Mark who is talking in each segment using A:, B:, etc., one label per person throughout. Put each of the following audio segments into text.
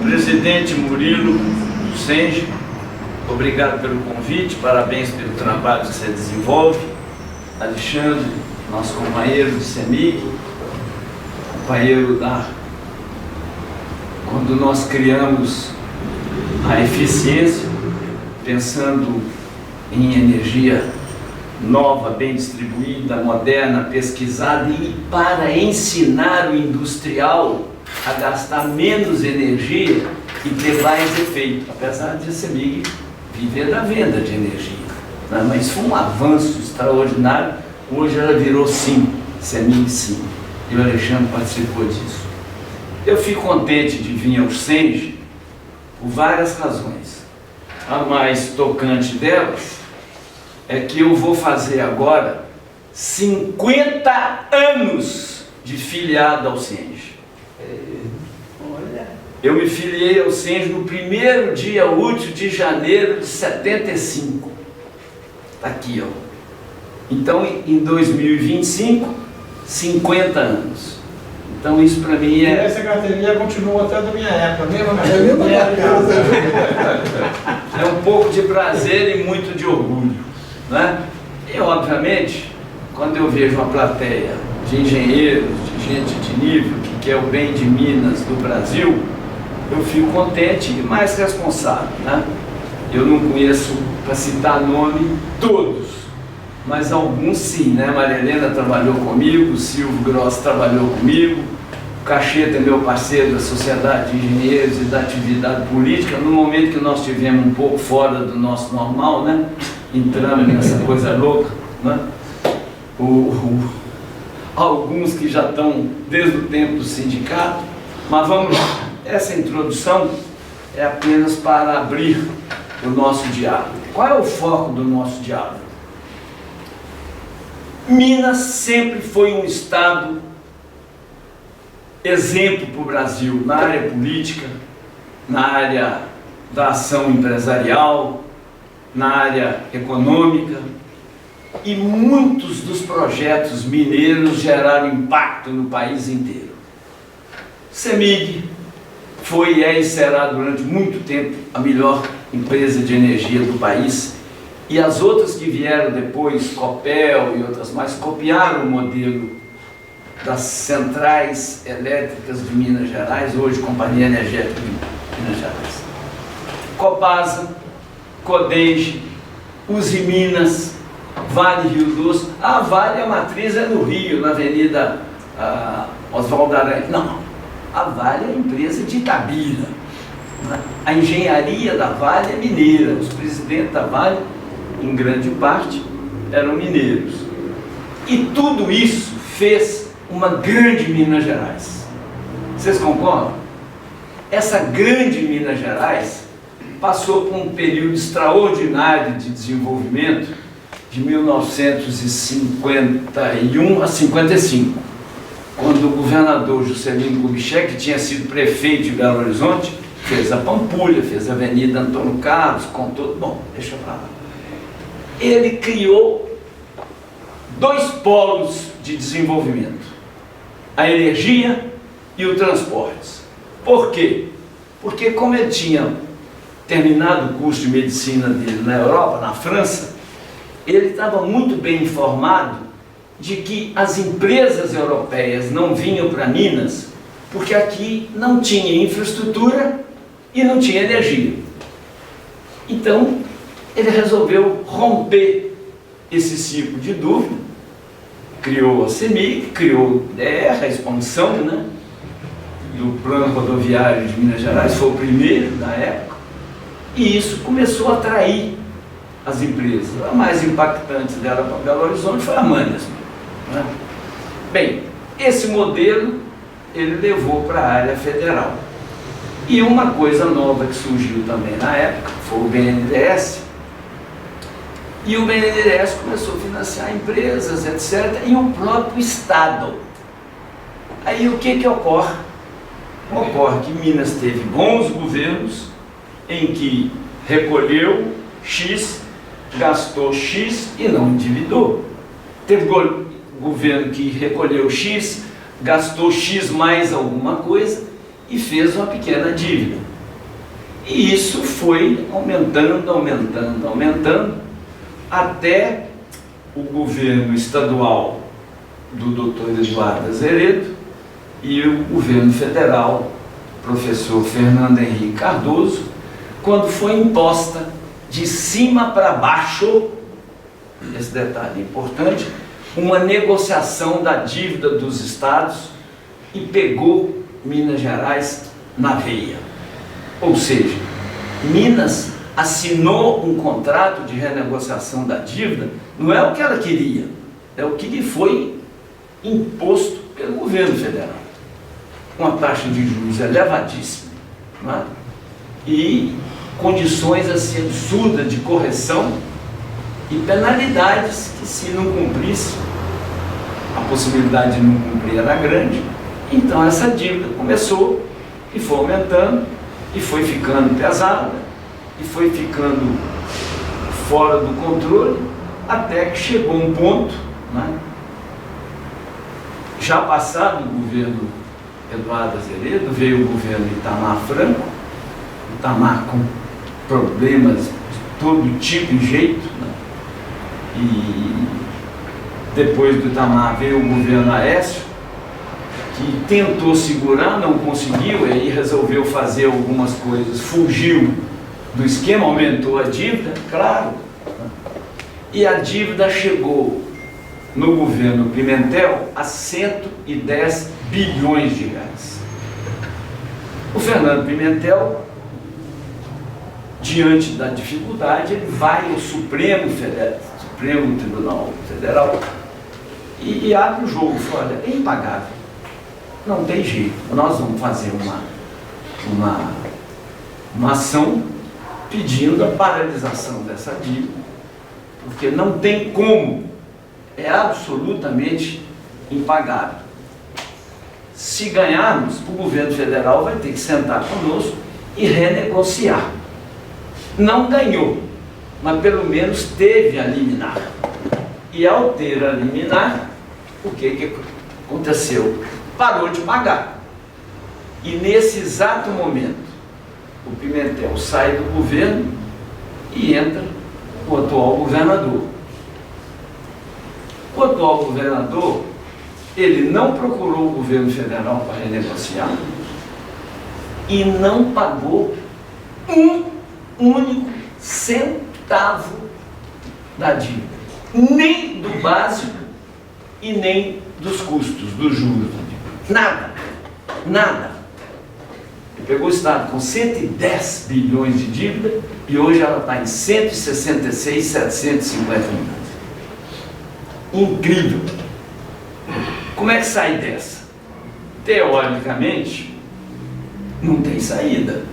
A: Presidente Murilo do SENGE, obrigado pelo convite, parabéns pelo trabalho que você desenvolve. Alexandre, nosso companheiro do CEMIG, companheiro quando nós criamos a eficiência, pensando em energia nova, bem distribuída, moderna, pesquisada, e para ensinar o industrial a gastar menos energia e ter mais efeito, apesar de a CEMIG viver da venda de energia, né? Mas foi um avanço extraordinário. Hoje ela virou SIM, CEMIG SIM, e o Alexandre participou disso. Eu fico contente de vir ao SENGE por várias razões. A mais tocante delas é que eu vou fazer agora 50 anos de filiado ao SENGE. Eu me filiei ao SENGE no primeiro dia útil de janeiro de 75. Está aqui, ó. Então, em 2025, 50 anos. Então, isso para mim é...
B: E essa carteirinha continua até da minha época, mesmo carteirinha.
A: É um pouco de prazer e muito de orgulho, né? E, obviamente, quando eu vejo uma plateia de engenheiros, de gente de nível que quer o bem de Minas, do Brasil, eu fico contente e mais responsável, né? Eu não conheço, para citar nome, todos, mas alguns sim, né? Maria Helena trabalhou comigo, o Silvio Gross trabalhou comigo, o Cacheta é meu parceiro da Sociedade de Engenheiros e da atividade política, no momento que nós estivemos um pouco fora do nosso normal, né? Entramos nessa coisa louca, né? Alguns que já estão desde o tempo do sindicato, mas vamos lá. Essa introdução é apenas para abrir o nosso diálogo. Qual é o foco do nosso diálogo? Minas sempre foi um estado exemplo para o Brasil na área política, na área da ação empresarial, na área econômica, e muitos dos projetos mineiros geraram impacto no país inteiro. CEMIG foi e é e será durante muito tempo a melhor empresa de energia do país, e as outras que vieram depois, Copel e outras mais, copiaram o modelo das centrais elétricas de Minas Gerais, hoje Companhia Energética de Minas Gerais. Copasa, Codenge, Usiminas, Vale Rio Doce. A Vale, a matriz é no Rio, na Avenida Oswaldo Aranha. Não, a Vale é a empresa de Itabira. A engenharia da Vale é mineira. Os presidentes da Vale, em grande parte, eram mineiros. E tudo isso fez uma grande Minas Gerais. Vocês concordam? Essa grande Minas Gerais passou por um período extraordinário de desenvolvimento de 1951 a 55, quando o governador Juscelino Kubitschek, que tinha sido prefeito de Belo Horizonte, fez a Pampulha, fez a Avenida Antônio Carlos, contou, bom, deixa pra lá. Ele criou dois polos de desenvolvimento: a energia e o transporte. Por quê? Porque como ele tinha terminado o curso de medicina dele na Europa, na França, ele estava muito bem informado de que as empresas europeias não vinham para Minas porque aqui não tinha infraestrutura e não tinha energia. Então, ele resolveu romper esse ciclo de dúvida, criou a CEMIG, criou o DR, a expansão, né, do plano rodoviário de Minas Gerais, foi o primeiro na época, e isso começou a atrair as empresas. A mais impactante dela para Belo Horizonte foi a Manas, né? Bem, esse modelo ele levou para a área federal. E uma coisa nova que surgiu também na época foi o BNDES, e o BNDES começou a financiar empresas, etc., e o próprio Estado. Aí o que ocorre? Ocorre que Minas teve bons governos em que recolheu X, gastou X e não endividou. Teve governo que recolheu X, gastou X mais alguma coisa e fez uma pequena dívida. E isso foi aumentando, aumentando, aumentando, até o governo estadual do Dr. Eduardo Azeredo e o governo federal, professor Fernando Henrique Cardoso, quando foi imposta de cima para baixo, esse detalhe é importante, uma negociação da dívida dos estados e pegou Minas Gerais na veia. Ou seja, Minas assinou um contrato de renegociação da dívida, não é o que ela queria, é o que lhe foi imposto pelo governo federal. Uma taxa de juros elevadíssima, não é? E condições assim absurdas de correção e penalidades que, se não cumprisse, a possibilidade de não cumprir era grande. Então essa dívida começou e foi aumentando e foi ficando pesada e foi ficando fora do controle, até que chegou um ponto, né, já passado o governo Eduardo Azeredo, veio o governo Itamar Franco, Itamar com problemas de todo tipo e jeito, né? E depois do Itamar veio o governo Aécio, que tentou segurar, não conseguiu, e aí resolveu fazer algumas coisas, fugiu do esquema, aumentou a dívida, claro, né? E a dívida chegou no governo Pimentel a 110 bilhões de reais. O Fernando Pimentel, diante da dificuldade, ele vai ao Supremo Tribunal Federal e abre o jogo, fala, olha, é impagável, não tem jeito, nós vamos fazer uma ação pedindo a paralisação dessa dívida, porque não tem como, é absolutamente impagável. Se ganharmos, o governo federal vai ter que sentar conosco e renegociar. Não ganhou, mas pelo menos teve a liminar. E ao ter a liminar, o que aconteceu? Parou de pagar. E nesse exato momento, o Pimentel sai do governo e entra o atual governador. O atual governador, ele não procurou o governo federal para renegociar e não pagou um único centavo da dívida, nem do básico e nem dos custos, dos juros. Nada, nada. Ele pegou o Estado com 110 bilhões de dívida e hoje ela está em 166, 750 milhões. Incrível. Como é que sai dessa? Teoricamente, não tem saída.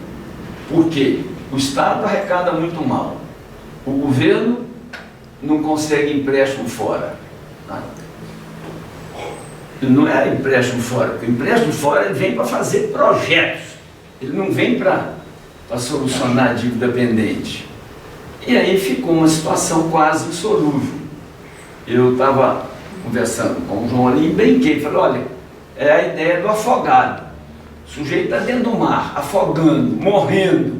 A: Por quê? O Estado arrecada muito mal. O governo não consegue empréstimo fora. Tá? Não é empréstimo fora, porque o empréstimo fora ele vem para fazer projetos. Ele não vem para solucionar a dívida pendente. E aí ficou uma situação quase insolúvel. Eu estava conversando com o João ali e brinquei, falei, olha, é a ideia do afogado. O sujeito está dentro do mar, afogando, morrendo.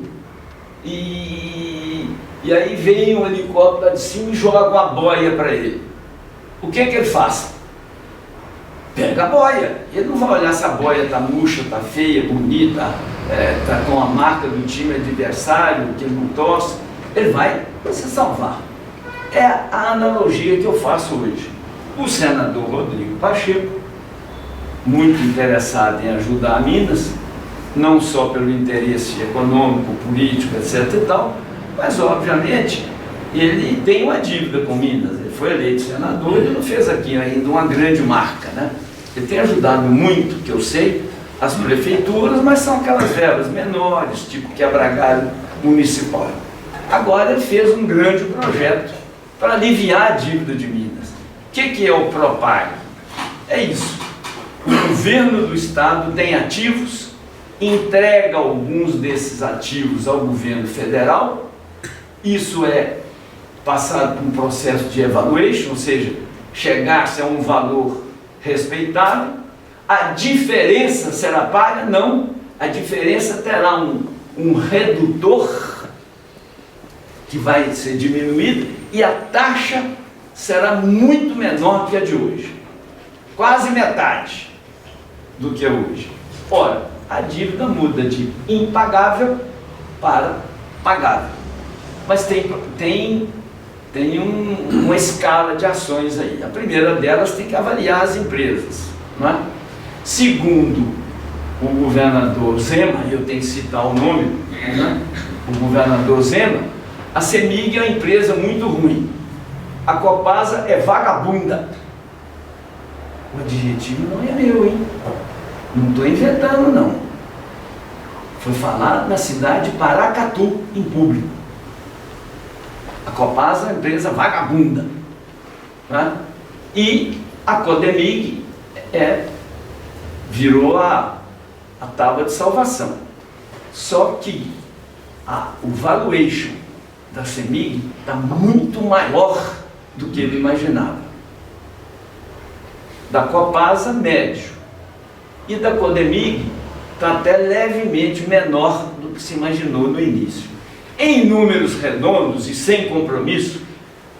A: E aí vem um helicóptero lá de cima e joga uma boia para ele. O que ele faz? Pega a boia. Ele não vai olhar se a boia está murcha, está feia, bonita, está com a marca do time adversário, que ele não torce. Ele vai se salvar. É a analogia que eu faço hoje. O senador Rodrigo Pacheco, muito interessado em ajudar Minas, não só pelo interesse econômico, político, etc. e tal, mas obviamente ele tem uma dívida com Minas. Ele foi eleito senador, ele não fez aqui ainda uma grande marca, né? Ele tem ajudado muito, que eu sei, as prefeituras, mas são aquelas verbas menores, tipo quebra-galho municipal. Agora ele fez um grande projeto para aliviar a dívida de Minas. O que é o Propag? É isso. O governo do estado tem ativos, entrega alguns desses ativos ao governo federal, isso é passado por um processo de evaluation, ou seja, chegar-se a um valor respeitável, a diferença será paga? Não, a diferença terá um redutor que vai ser diminuído e a taxa será muito menor que a de hoje. Quase metade do que é hoje. Ora, a dívida muda de impagável para pagável. Mas tem uma escala de ações aí. A primeira delas tem que avaliar as empresas, não é? Segundo o governador Zema, eu tenho que citar o nome, né? O governador Zema, a CEMIG é uma empresa muito ruim. A Copasa é vagabunda. O adjetivo não é meu, hein? Não estou inventando, não. Foi falado na cidade de Paracatu, em público. A Copasa é uma empresa vagabunda. Né? E a Codemig virou a tábua de salvação. Só que o valuation da CEMIG está muito maior do que ele imaginava. Da Copasa, médio. E da Codemig está até levemente menor do que se imaginou no início. Em números redondos e sem compromisso,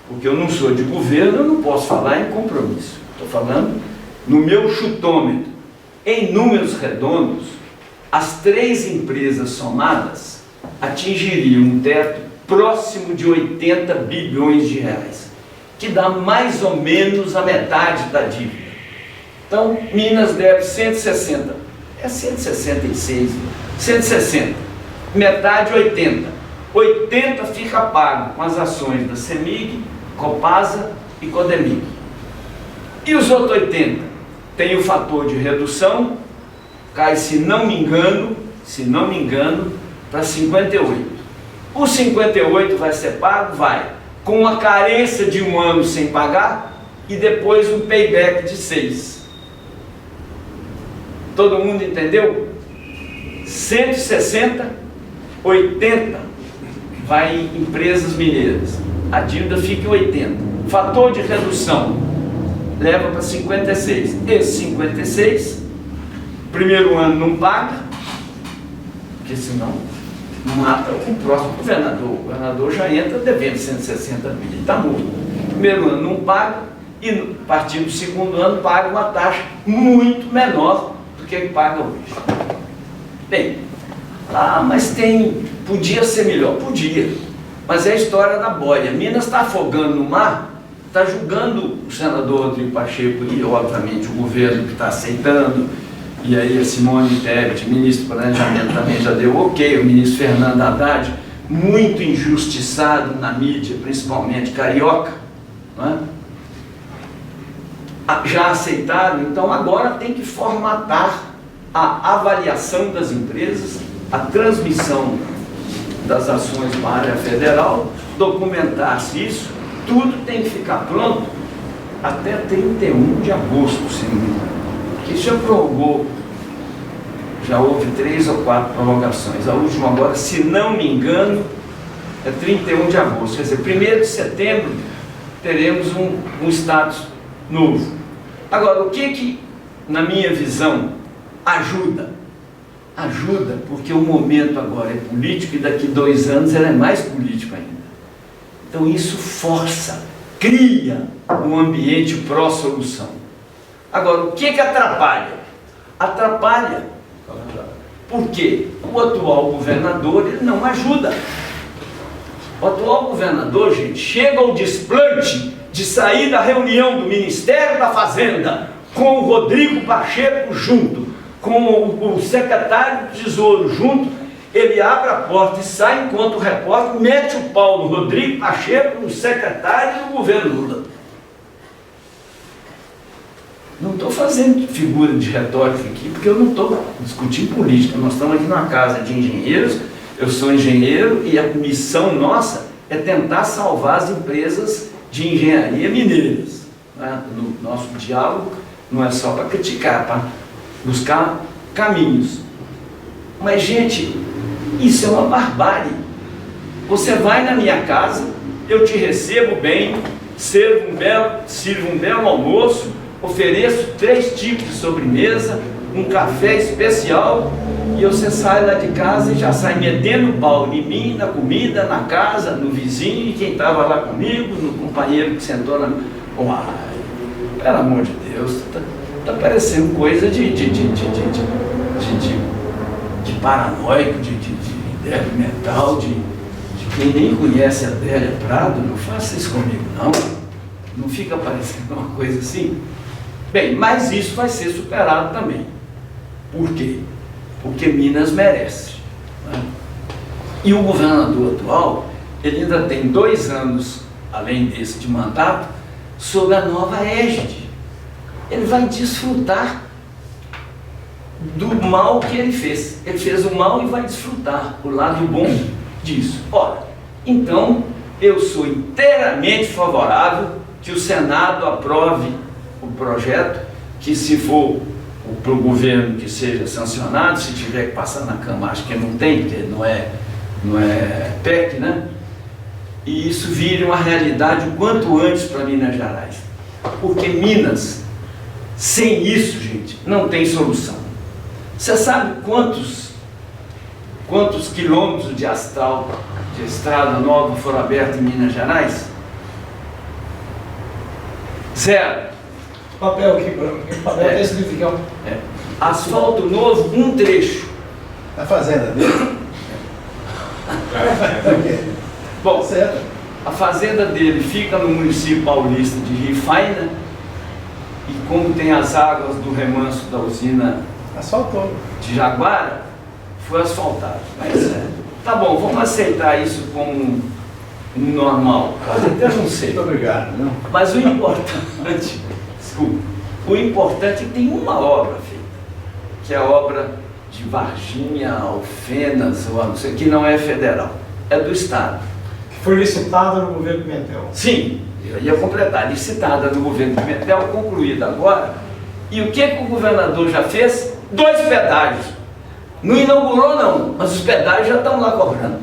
A: porque eu não sou de governo, eu não posso falar em compromisso. Estou falando no meu chutômetro. Em números redondos, as três empresas somadas atingiriam um teto próximo de 80 bilhões de reais, que dá mais ou menos a metade da dívida. Então, Minas deve 160, 166, 160, metade 80. 80 fica pago com as ações da CEMIG, Copasa e Codemig. E os outros 80? Tem o fator de redução, cai, se não me engano, para 58. O 58 vai ser pago? Vai. Com uma carência de 1 ano sem pagar e depois um payback de 6. Todo mundo entendeu? 160, 80 vai em empresas mineiras. A dívida fica em 80. Fator de redução leva para 56. Esse 56, primeiro ano não paga, porque senão mata o próximo governador. O governador já entra devendo 160 mil, está morto. Primeiro ano não paga e a partir do segundo ano paga uma taxa muito menor do que paga hoje. Bem, mas podia ser melhor, podia, mas é a história da boia. Minas está afogando no mar, está julgando o senador Rodrigo Pacheco e obviamente o governo que está aceitando, e aí a Simone Tebet, ministro do Planejamento, também já deu ok, o ministro Fernando Haddad, muito injustiçado na mídia, principalmente carioca, não é? Já aceitaram, então agora tem que formatar a avaliação das empresas, a transmissão das ações para a área federal, documentar-se isso, tudo tem que ficar pronto até 31 de agosto, se não me engano. Porque isso já prorrogou, já houve 3 ou 4 prorrogações. A última agora, se não me engano, é 31 de agosto. Quer dizer, 1º de setembro teremos um status novo. Agora, o que na minha visão, ajuda? Ajuda porque o momento agora é político e daqui 2 anos ele é mais político ainda. Então isso força, cria um ambiente pró-solução. Agora, o que atrapalha? Atrapalha porque o atual governador ele não ajuda. O atual governador, gente, chega ao desplante de sair da reunião do Ministério da Fazenda com o Rodrigo Pacheco junto, com o secretário do Tesouro junto, ele abre a porta e sai enquanto o repórter mete o pau no Rodrigo Pacheco, no secretário do governo Lula. Não estou fazendo figura de retórica aqui, porque eu não estou discutindo política. Nós estamos aqui numa casa de engenheiros, eu sou engenheiro e a missão nossa é tentar salvar as empresas de engenharia mineiras. Né? No nosso diálogo não é só para criticar, para buscar caminhos. Mas, gente, isso é uma barbárie. Você vai na minha casa, eu te recebo bem, sirvo um belo almoço, ofereço 3 tipos de sobremesa, um café especial, e você sai lá de casa e já sai metendo pau em mim, na comida, na casa, no vizinho, quem estava lá comigo, no companheiro que sentou na... Uai, pelo amor de Deus, tá parecendo coisa de paranoico, de débil mental, de quem nem conhece a Adélia Prado. Não faça isso comigo, não. Não fica parecendo uma coisa assim? Bem, mas isso vai ser superado também. Por quê? Porque Minas merece, né? E o governador atual, ele ainda tem 2 anos, além desse de mandato, sob a nova égide. Ele vai desfrutar do mal que ele fez. Ele fez o mal e vai desfrutar o lado bom disso. Ora, então, eu sou inteiramente favorável que o Senado aprove o projeto, que se for para o governo que seja sancionado, se tiver que passar na Câmara, acho que não tem, porque não é PEC, né? E isso vire uma realidade o quanto antes para Minas Gerais. Porque Minas, sem isso, gente, não tem solução. Você sabe quantos quilômetros de asfalto, de estrada nova foram abertos em Minas Gerais? 0.
B: Papel aqui, papel tem significado.
A: Asfalto novo, um trecho.
C: A fazenda dele?
A: Bom, certo. A fazenda dele fica no município paulista de Rifaina, e como tem as águas do remanso da usina
C: asfaltou
A: de Jaguara, foi asfaltado. Mas tá bom, vamos aceitar isso como normal. Até não sei.
C: Muito obrigado. Não?
A: Mas o importante, desculpa, o importante é que tem uma obra feita, que é a obra de Varginha, Alfenas, ou não sei, que não é federal, é do Estado.
B: Que foi licitada no governo Pimentel.
A: Sim, eu ia completar, licitada no governo Pimentel, concluída agora. E o que o governador já fez? 2 pedágios. Não inaugurou não, mas os pedágios já estão lá cobrando.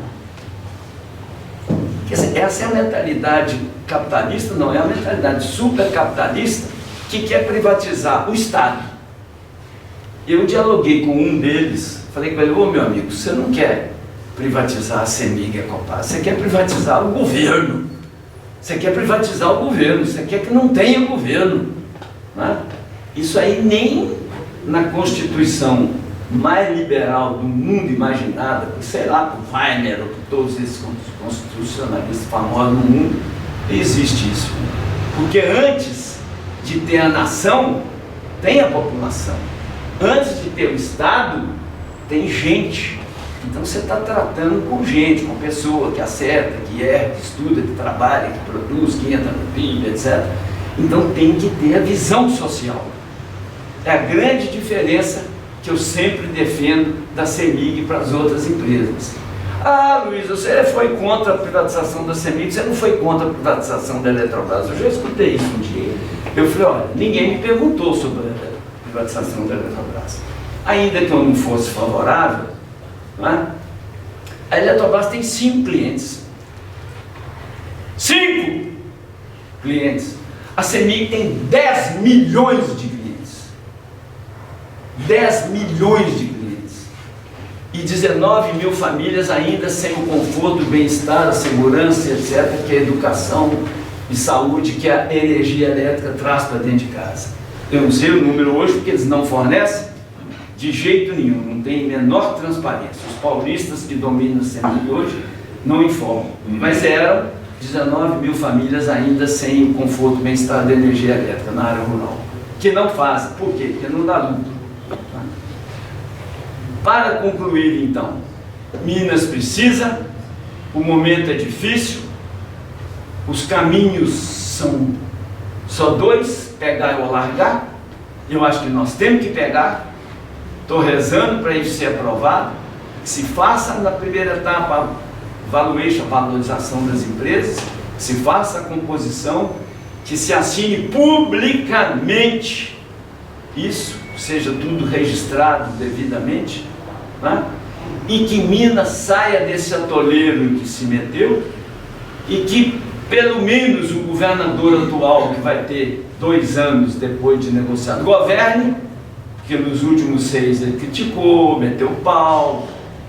A: Quer dizer, essa é a mentalidade capitalista, não é a mentalidade supercapitalista que quer privatizar o Estado. Eu dialoguei com um deles, falei com ele: ô meu amigo, você não quer privatizar a CEMIG e a Copasa, você quer privatizar o governo. Você quer privatizar o governo, você quer que não tenha governo, né? Isso aí nem na Constituição mais liberal do mundo imaginada, sei lá, por Weiner ou por todos esses constitucionalistas famosos no mundo, existe isso. Porque antes de ter a nação, tem a população. Antes de ter o Estado, tem gente. Então você está tratando com gente, com pessoa que acerta, que erra, que estuda, que trabalha, que produz, que entra no PIB, etc. Então tem que ter a visão social. É a grande diferença que eu sempre defendo da CEMIG para as outras empresas. Ah, Luiz, você foi contra a privatização da CEMIG, você não foi contra a privatização da Eletrobras. Eu já escutei isso um dia. Eu falei: olha, ninguém me perguntou sobre a privatização da Eletrobras. Ainda que eu não fosse favorável, né? A Eletrobras tem 5 clientes. 5 clientes. A CEMIG tem 10 milhões de clientes. 10 milhões de clientes. E 19 mil famílias ainda sem o conforto, o bem-estar, a segurança, etc., que a educação e saúde, que a energia elétrica traz para dentro de casa. Eu não sei o número hoje, porque eles não fornecem de jeito nenhum, não tem menor transparência. Os paulistas que dominam a CEMIG hoje não informam. Mas eram 19 mil famílias ainda sem o conforto, o bem-estar da energia elétrica na área rural. Que não fazem. Por quê? Porque não dá lucro. Para concluir, então, Minas precisa, o momento é difícil, os caminhos são só 2, pegar ou largar. Eu acho que nós temos que pegar. Estou rezando para isso ser aprovado, que se faça na primeira etapa a valorização das empresas, que se faça a composição, que se assine publicamente isso, seja tudo registrado devidamente, né? E que Minas saia desse atoleiro em que se meteu, e que pelo menos o governador atual, que vai ter 2 anos depois de negociado, governe, porque nos últimos 6 ele criticou, meteu pau,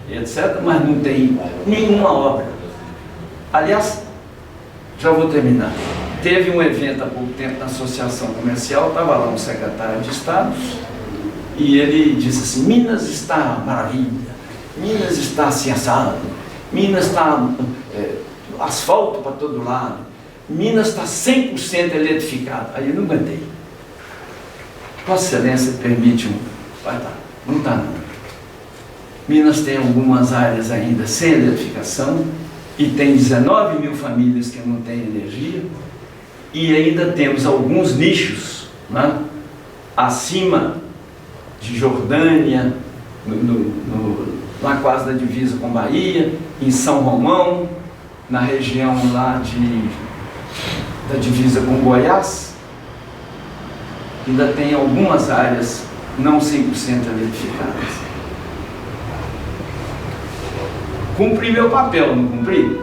A: etc., mas não tem nenhuma obra. Aliás, já vou terminar. Teve um evento há pouco tempo na Associação Comercial, estava lá um secretário de Estado, e ele disse assim: Minas está maravilha, Minas está assim assado, Minas está asfalto para todo lado, Minas está 100% eletrificado. Aí eu não aguentei. Vossa Excelência permite vai estar, não está não. Minas tem algumas áreas ainda sem eletrificação, e tem 19 mil famílias que não têm energia, e ainda temos alguns nichos, né, acima de Jordânia, lá quase da divisa com Bahia, em São Romão, na região lá da divisa com Goiás, ainda tem algumas áreas não 100% eletrificadas. Cumpri meu papel, não cumpri?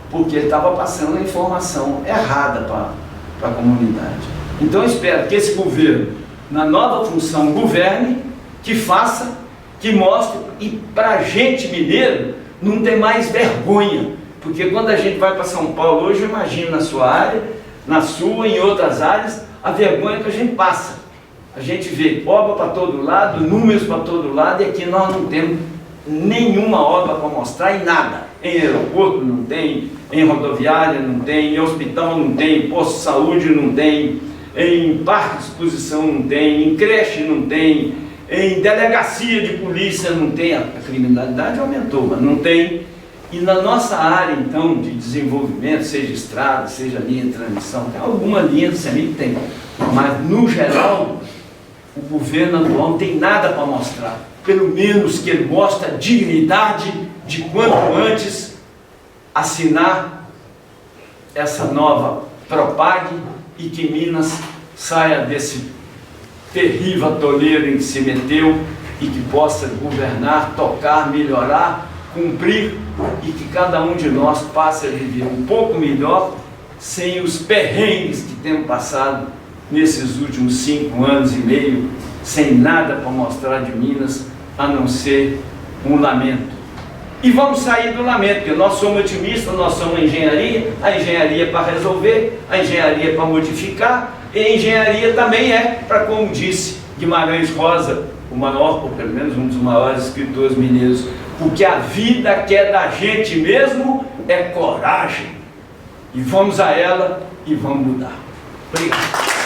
A: Porque ele estava passando a informação errada para a comunidade. Então eu espero que esse governo, na nova função, governe, que faça, que mostre, e para a gente mineiro não tem mais vergonha, porque quando a gente vai para São Paulo hoje, eu imagino na sua área, na sua, em outras áreas, a vergonha que a gente passa. A gente vê obra para todo lado, números para todo lado, e aqui nós não temos nenhuma obra para mostrar em nada. Em aeroporto não tem, em rodoviária não tem, em hospital não tem, em posto de saúde não tem, em parque de exposição não tem, em creche não tem, em delegacia de polícia não tem. A criminalidade aumentou, mas não tem. E na nossa área, então, de desenvolvimento, seja estrada, seja linha de transmissão, tem alguma linha de CEMIG, tem, mas no geral o governo atual não tem nada para mostrar. Pelo menos que ele mostre a dignidade de quanto antes assinar essa nova Propag, e que Minas saia desse terrível atoleiro em que se meteu, e que possa governar, tocar, melhorar, cumprir, e que cada um de nós passe a viver um pouco melhor, sem os perrengues que temos passado nesses últimos 5 anos e meio, sem nada para mostrar de Minas, a não ser um lamento. E vamos sair do lamento, porque nós somos otimistas, nós somos engenharia, a engenharia é para resolver, a engenharia é para modificar, e a engenharia também é para, como disse Guimarães Rosa, o maior, ou pelo menos um dos maiores escritores mineiros, o que a vida quer da gente mesmo é coragem. E vamos a ela e vamos mudar. Obrigado.